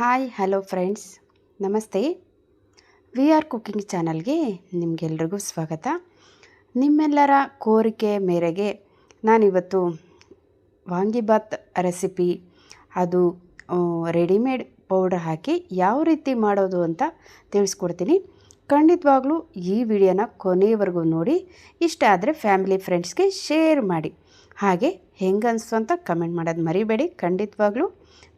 Hi hello friends, ನಮಸ್ತೆ. We are cooking ಚಾನಲ್ಗೆ ನಿಮಗೆಲ್ರಿಗೂ ಸ್ವಾಗತ. ನಿಮ್ಮೆಲ್ಲರ ಕೋರಿಕೆ ಮೇರೆಗೆ ನಾನಿವತ್ತು ವಾಂಗಿಬಾತ್ ರೆಸಿಪಿ, ಅದು ರೆಡಿಮೇಡ್ ಪೌಡರ್ ಹಾಕಿ ಯಾವ ರೀತಿ ಮಾಡೋದು ಅಂತ ತಿಳಿಸ್ಕೊಡ್ತೀನಿ. ಖಂಡಿತವಾಗ್ಲೂ ಈ ವಿಡಿಯೋನ ಕೊನೆಯವರೆಗೂ ನೋಡಿ. ಇಷ್ಟ ಆದರೆ ಫ್ಯಾಮಿಲಿ ಫ್ರೆಂಡ್ಸ್ಗೆ ಶೇರ್ ಮಾಡಿ. ಹಾಗೆ ಹೆಂಗೆ ಅನಿಸ್ತು ಅಂತ ಕಮೆಂಟ್ ಮಾಡೋದು ಮರಿಬೇಡಿ. ಖಂಡಿತವಾಗ್ಲೂ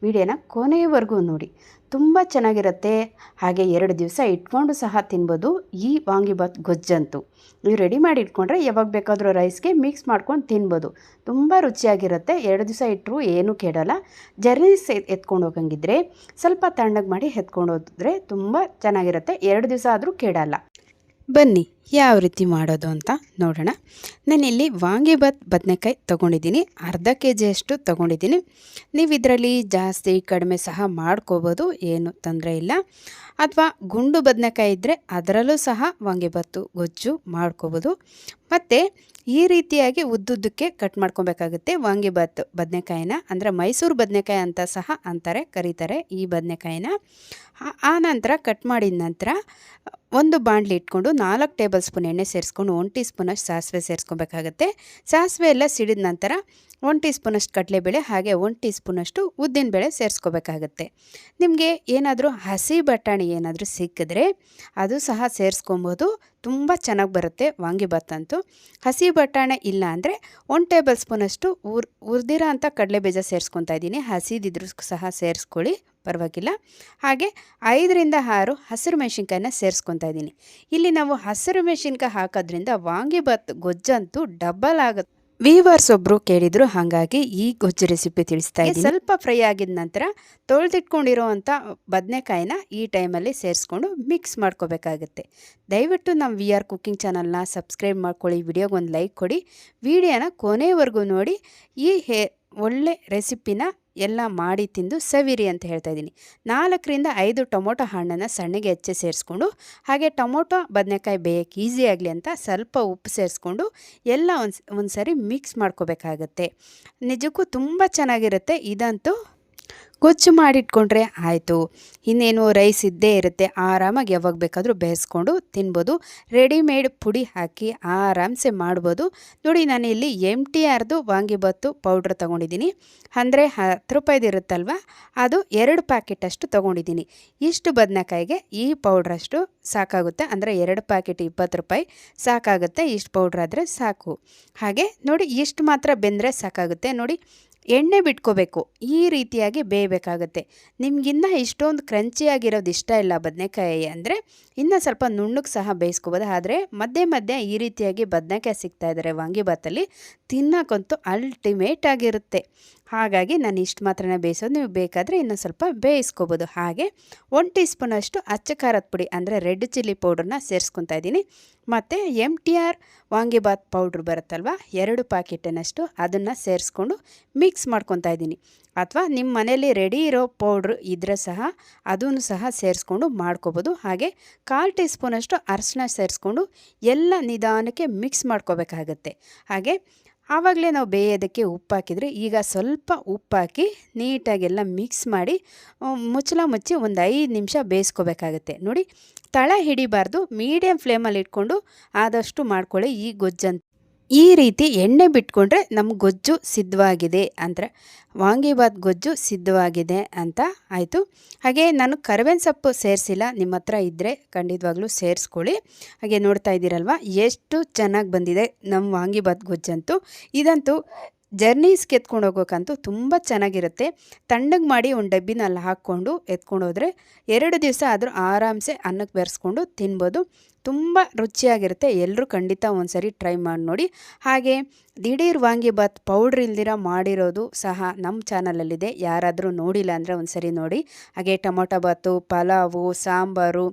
ವಿಡಿಯೋನ ಕೊನೆಯವರೆಗೂ ನೋಡಿ, ತುಂಬ ಚೆನ್ನಾಗಿರುತ್ತೆ. ಹಾಗೆ 2 ದಿವಸ ಇಟ್ಕೊಂಡು ಸಹ ತಿನ್ಬೋದು. ಈ ವಾಂಗಿಬಾತ್ ಗೊಜ್ಜಂತೂ ನೀವು ರೆಡಿ ಮಾಡಿ ಇಟ್ಕೊಂಡ್ರೆ ಯಾವಾಗ ಬೇಕಾದರೂ ರೈಸ್ಗೆ ಮಿಕ್ಸ್ ಮಾಡ್ಕೊಂಡು ತಿನ್ಬೋದು. ತುಂಬ ರುಚಿಯಾಗಿರುತ್ತೆ. 2 ದಿವಸ ಇಟ್ಟರು ಏನೂ ಕೆಡೋಲ್ಲ. ಜರ್ನೀಸ್ ಎತ್ಕೊಂಡು ಹೋಗಂಗಿದ್ರೆ ಸ್ವಲ್ಪ ತಣ್ಣಗೆ ಮಾಡಿ ಎತ್ಕೊಂಡು ಹೋದ್ರೆ ತುಂಬ ಚೆನ್ನಾಗಿರುತ್ತೆ. 2 ದಿವಸ ಆದರೂ ಕೆಡಲ್ಲ. ಬನ್ನಿ ಯಾವ ರೀತಿ ಮಾಡೋದು ಅಂತ ನೋಡೋಣ. ನಾನಿಲ್ಲಿ ವಾಂಗಿಬಾತ್ ಬದನೆಕಾಯಿ ತೊಗೊಂಡಿದ್ದೀನಿ. ಅರ್ಧ kg ಅಷ್ಟು ತೊಗೊಂಡಿದ್ದೀನಿ. ನೀವು ಇದರಲ್ಲಿ ಜಾಸ್ತಿ ಕಡಿಮೆ ಸಹ ಮಾಡ್ಕೋಬೋದು, ಏನು ತೊಂದರೆ ಇಲ್ಲ. ಅಥವಾ ಗುಂಡು ಬದನೆಕಾಯಿ ಇದ್ದರೆ ಅದರಲ್ಲೂ ಸಹ ವಾಂಗಿಬಾತು ಗೊಜ್ಜು ಮಾಡ್ಕೋಬೋದು. ಮತ್ತು ಈ ರೀತಿಯಾಗಿ ಉದ್ದುದ್ದಕ್ಕೆ ಕಟ್ ಮಾಡ್ಕೊಬೇಕಾಗುತ್ತೆ ವಾಂಗಿಬಾತ್ ಬದನೆಕಾಯಿನ. ಅಂದರೆ ಮೈಸೂರು ಬದನೆಕಾಯಿ ಅಂತ ಸಹ ಕರೀತಾರೆ ಈ ಬದನೆಕಾಯಿನ. ಆ ನಂತರ ಕಟ್ ಮಾಡಿದ ನಂತರ ಒಂದು ಬಾಣಲಿ ಇಟ್ಕೊಂಡು 4 ಟೇಬಲ್ ಸ್ಪೂನ್ ಎಣ್ಣೆ ಸೇರಿಸ್ಕೊಂಡು 1 ಟೀ ಸ್ಪೂನಷ್ಟು ಸಾಸಿವೆ ಸೇರಿಸ್ಕೊಬೇಕಾಗತ್ತೆ. ಸಾಸಿವೆ ಎಲ್ಲ ಸಿಡಿದ ನಂತರ 1 ಟೀ ಸ್ಪೂನಷ್ಟು ಕಡಲೆಬೇಳೆ ಹಾಗೆ 1 ಟೀ ಸ್ಪೂನಷ್ಟು ಉದ್ದಿನಬೇಳೆ ಸೇರಿಸ್ಕೋಬೇಕಾಗತ್ತೆ. ನಿಮಗೆ ಏನಾದರೂ ಹಸಿ ಬಟಾಣಿ ಏನಾದರೂ ಸಿಕ್ಕಿದ್ರೆ ಅದು ಸಹ ಸೇರಿಸ್ಕೊಬೋದು. ತುಂಬ ಚೆನ್ನಾಗಿ ಬರುತ್ತೆ ವಾಂಗಿಬಾತ್ ಅಂತೂ. ಹಸಿ ಬಟಾಣಿ ಇಲ್ಲ ಅಂದರೆ 1 ಟೇಬಲ್ ಸ್ಪೂನಷ್ಟು ಹುರಿದಿರೋ ಅಂಥ ಕಡಲೆಬೀಜ ಸೇರಿಸ್ಕೊತಾ ಇದ್ದೀನಿ. ಹಸಿದಿದ್ರೂ ಸಹ ಸೇರಿಸ್ಕೊಳ್ಳಿ, ಪರವಾಗಿಲ್ಲ. ಹಾಗೆ 5 ರಿಂದ 6 ಹಸಿರು ಮೆಣಸಿನ್ಕಾಯಿನ ಸೇರಿಸ್ಕೊತಾ ಇದ್ದೀನಿ. ಇಲ್ಲಿ ನಾವು ಹಸಿರು ಮೆಣಸಿನ್ಕಾಯಿ ಹಾಕೋದ್ರಿಂದ ವಾಂಗಿಬಾತ್ ಗೊಜ್ಜಂತೂ ಡಬಲ್ ಆಗುತ್ತೆ. ವೀವರ್ಸ್ ಒಬ್ಬರು ಕೇಳಿದರು, ಹಾಗಾಗಿ ಈ ಗೊಜ್ಜು ರೆಸಿಪಿ ತಿಳಿಸ್ತಾ ಇದ್ದೀನಿ. ಸ್ವಲ್ಪ ಫ್ರೈ ಆಗಿದ ನಂತರ ತೊಳೆದಿಟ್ಕೊಂಡಿರೋ ಅಂಥ ಬದನೆಕಾಯಿನ ಈ ಟೈಮಲ್ಲಿ ಸೇರಿಸ್ಕೊಂಡು ಮಿಕ್ಸ್ ಮಾಡ್ಕೋಬೇಕಾಗತ್ತೆ. ದಯವಿಟ್ಟು ನಮ್ಮ ವಿ ಆರ್ ಕುಕಿಂಗ್ ಚಾನಲ್ನ ಸಬ್ಸ್ಕ್ರೈಬ್ ಮಾಡ್ಕೊಳ್ಳಿ, ವಿಡಿಯೋಗೆ ಒಂದು ಲೈಕ್ ಕೊಡಿ, ವಿಡಿಯೋನ ಕೊನೆವರೆಗೂ ನೋಡಿ. ಈ ಒಳ್ಳೆ ರೆಸಿಪಿನ ಎಲ್ಲ ಮಾಡಿ ತಿಂದು ಸವಿರಿ ಅಂತ ಹೇಳ್ತಾ ಇದ್ದೀನಿ. 4 ರಿಂದ 5 ಟೊಮೊಟೊ ಹಣ್ಣನ್ನು ಸಣ್ಣಗೆ ಹೆಚ್ಚಿ ಸೇರಿಸ್ಕೊಂಡು, ಹಾಗೆ ಟೊಮೊಟೊ ಬದನೆಕಾಯಿ ಬೇಯಕ್ಕೆ ಈಸಿ ಆಗಲಿ ಅಂತ ಸ್ವಲ್ಪ ಉಪ್ಪು ಸೇರಿಸ್ಕೊಂಡು ಎಲ್ಲ ಒಂದು ಸರಿ ಮಿಕ್ಸ್ ಮಾಡ್ಕೋಬೇಕಾಗತ್ತೆ. ನಿಜಕ್ಕೂ ತುಂಬ ಚೆನ್ನಾಗಿರುತ್ತೆ. ಇದಂತೂ ಗೊಜ್ಜು ಮಾಡಿಟ್ಕೊಂಡ್ರೆ ಆಯಿತು, ಇನ್ನೇನು ರೈಸ್ ಇದ್ದೇ ಇರುತ್ತೆ. ಆರಾಮಾಗಿ ಯಾವಾಗ ಬೇಕಾದರೂ ಬೇಯಿಸ್ಕೊಂಡು ತಿನ್ಬೋದು. ರೆಡಿಮೇಡ್ ಪುಡಿ ಹಾಕಿ ಆರಾಮ್ಸೆ ಮಾಡ್ಬೋದು. ನೋಡಿ, ನಾನು ಇಲ್ಲಿ MTRದು ವಾಂಗಿಬಾತು ಪೌಡ್ರ್ ತೊಗೊಂಡಿದ್ದೀನಿ. ಅಂದರೆ 10 ರೂಪಾಯಿದು ಇರುತ್ತಲ್ವ, ಅದು 2 ಪ್ಯಾಕೆಟಷ್ಟು ತೊಗೊಂಡಿದ್ದೀನಿ. ಇಷ್ಟು ಬದನೆಕಾಯಿಗೆ ಈ ಪೌಡ್ರಷ್ಟು ಸಾಕಾಗುತ್ತೆ. ಅಂದರೆ 2 ಪ್ಯಾಕೆಟ್ 20 ರೂಪಾಯಿ ಸಾಕಾಗುತ್ತೆ. ಇಷ್ಟು ಪೌಡ್ರಾದರೆ ಸಾಕು. ಹಾಗೆ ನೋಡಿ, ಇಷ್ಟು ಮಾತ್ರ ಬೆಂದರೆ ಸಾಕಾಗುತ್ತೆ. ನೋಡಿ, ಎಣ್ಣೆ ಬಿಟ್ಕೋಬೇಕು, ಈ ರೀತಿಯಾಗಿ ಬೇಯಬೇಕಾಗುತ್ತೆ. ನಿಮಗಿನ್ನ ಇಷ್ಟೊಂದು ಕ್ರಂಚಿಯಾಗಿರೋದು ಇಷ್ಟ ಇಲ್ಲ ಬದನೆಕಾಯಿ ಅಂದರೆ ಇನ್ನೂ ಸ್ವಲ್ಪ ನುಣ್ಣಗೆ ಸಹ ಬೇಯಿಸ್ಕೋಬೋದು. ಆದರೆ ಮಧ್ಯೆ ಮಧ್ಯೆ ಈ ರೀತಿಯಾಗಿ ಬದನೆಕಾಯಿ ಸಿಗ್ತಾಯಿದ್ದಾರೆ ವಾಂಗಿಬಾತಲ್ಲಿ, ತಿನ್ನೋಕ್ಕಂತೂ ಅಲ್ಟಿಮೇಟ್ ಆಗಿರುತ್ತೆ. ಹಾಗಾಗಿ ನಾನು ಇಷ್ಟು ಮಾತ್ರನೇ ಬೇಯಿಸೋದು. ನೀವು ಬೇಕಾದರೆ ಇನ್ನೂ ಸ್ವಲ್ಪ ಬೇಯಿಸ್ಕೋಬೋದು. ಹಾಗೆ 1 ಟೀ ಸ್ಪೂನಷ್ಟು ಅಚ್ಚ ಖಾರದ ಪುಡಿ ಅಂದರೆ ರೆಡ್ ಚಿಲ್ಲಿ ಪೌಡ್ರನ್ನ ಸೇರಿಸ್ಕೊತಾ ಇದ್ದೀನಿ. ಮತ್ತು MTR ವಾಂಗಿಬಾತ್ ಪೌಡ್ರ್ ಬರುತ್ತಲ್ವ, 2 ಪ್ಯಾಕೆಟಿನಷ್ಟು ಅದನ್ನು ಸೇರಿಸ್ಕೊಂಡು ಮಿಕ್ಸ್ ಮಾಡ್ಕೊತಾ ಇದ್ದೀನಿ. ಅಥವಾ ನಿಮ್ಮ ಮನೇಲಿ ರೆಡಿ ಇರೋ ಪೌಡ್ರ್ ಇದ್ದರೆ ಸಹ ಅದನ್ನು ಸಹ ಸೇರಿಸ್ಕೊಂಡು ಮಾಡ್ಕೋಬೋದು. ಹಾಗೆ 1/4 ಟೀ ಸ್ಪೂನಷ್ಟು ಅರಶಿನ ಸೇರಿಸ್ಕೊಂಡು ಎಲ್ಲ ನಿಧಾನಕ್ಕೆ ಮಿಕ್ಸ್ ಮಾಡ್ಕೋಬೇಕಾಗತ್ತೆ. ಹಾಗೆ ಆವಾಗಲೇ ನಾವು ಬೇಯೋದಕ್ಕೆ ಉಪ್ಪು ಹಾಕಿದರೆ, ಈಗ ಸ್ವಲ್ಪ ಉಪ್ಪು ಹಾಕಿ ನೀಟಾಗೆಲ್ಲ ಮಿಕ್ಸ್ ಮಾಡಿ ಮುಚ್ಚಳ ಮುಚ್ಚಿ ಒಂದು 5 ನಿಮಿಷ ಬೇಯಿಸ್ಕೋಬೇಕಾಗತ್ತೆ. ನೋಡಿ, ತಳ ಹಿಡಿಬಾರ್ದು, ಮೀಡಿಯಮ್ ಫ್ಲೇಮಲ್ಲಿ ಇಟ್ಕೊಂಡು ಆದಷ್ಟು ಮಾಡ್ಕೊಳ್ಳಿ ಈ ಗೊಜ್ಜಂತ. ಈ ರೀತಿ ಎಣ್ಣೆ ಬಿಟ್ಕೊಂಡ್ರೆ ನಮ್ಮ ಗೊಜ್ಜು ಸಿದ್ಧವಾಗಿದೆ ಅಂದರೆ ವಾಂಗಿಬಾತ್ ಗೊಜ್ಜು ಸಿದ್ಧವಾಗಿದೆ ಅಂತ ಆಯಿತು. ಹಾಗೆ ನಾನು ಕರಿಬೇವಿನ ಸೊಪ್ಪು ಸೇರಿಸಿಲ್ಲ, ನಿಮ್ಮ ಹತ್ರ ಇದ್ದರೆ ಖಂಡಿತವಾಗ್ಲೂ ಸೇರಿಸ್ಕೊಳ್ಳಿ. ಹಾಗೆ ನೋಡ್ತಾ ಇದ್ದೀರಲ್ವ ಎಷ್ಟು ಚೆನ್ನಾಗಿ ಬಂದಿದೆ ನಮ್ಮ ವಾಂಗಿಬಾತ್ ಗೊಜ್ಜಂತೂ. ಇದಂತೂ ಜರ್ನೀಸ್ಗೆ ಎತ್ಕೊಂಡು ಹೋಗೋಕ್ಕಂತೂ ತುಂಬ ಚೆನ್ನಾಗಿರುತ್ತೆ. ತಣ್ಣಗೆ ಮಾಡಿ ಒಂದು ಡಬ್ಬಿನಲ್ಲಿ ಹಾಕ್ಕೊಂಡು ಎತ್ಕೊಂಡು ಹೋದರೆ 2 ದಿವಸ ಆದರೂ ಆರಾಮ್ಸೆ ಅನ್ನಕ್ಕೆ ಬೆರೆಸ್ಕೊಂಡು ತಿನ್ಬೋದು. ತುಂಬ ರುಚಿಯಾಗಿರುತ್ತೆ. ಎಲ್ಲರೂ ಖಂಡಿತ ಒಂದು ಸರಿ ಟ್ರೈ ಮಾಡಿ ನೋಡಿ. ಹಾಗೆ ದಿಢೀರ್ ವಾಂಗಿಬಾತ್ ಪೌಡ್ರ್ ಇಲ್ದಿರ ಮಾಡಿರೋದು ಸಹ ನಮ್ಮ ಚಾನಲಲ್ಲಿದೆ. ಯಾರಾದರೂ ನೋಡಿಲ್ಲ ಅಂದರೆ ಒಂದು ಸರಿ ನೋಡಿ. ಹಾಗೆ ಟೊಮೊಟೊ ಬಾತು, ಪಲಾವು, ಸಾಂಬಾರು,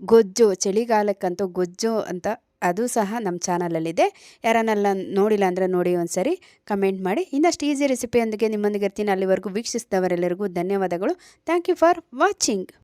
ಗೊಜ್ಜು, ಚಳಿಗಾಲಕ್ಕಂತೂ ಗೊಜ್ಜು ಅಂತ ಅದು ಸಹ ನಮ್ಮ ಚಾನಲಲ್ಲಿದೆ. ಯಾರನ್ನೆಲ್ಲ ನೋಡಿಲ್ಲ ಅಂದರೆ ನೋಡಿ ಒಂದು ಸರಿ ಕಮೆಂಟ್ ಮಾಡಿ. ಇನ್ನಷ್ಟು ಈಸಿ ರೆಸಿಪಿಯೊಂದಿಗೆ ನಿಮ್ಮೊಂದಿಗೆ ಇರ್ತೀನಿ. ಅಲ್ಲಿವರೆಗೂ ವೀಕ್ಷಿಸಿದವರೆಲ್ಲರಿಗೂ ಧನ್ಯವಾದಗಳು. Thank you for watching.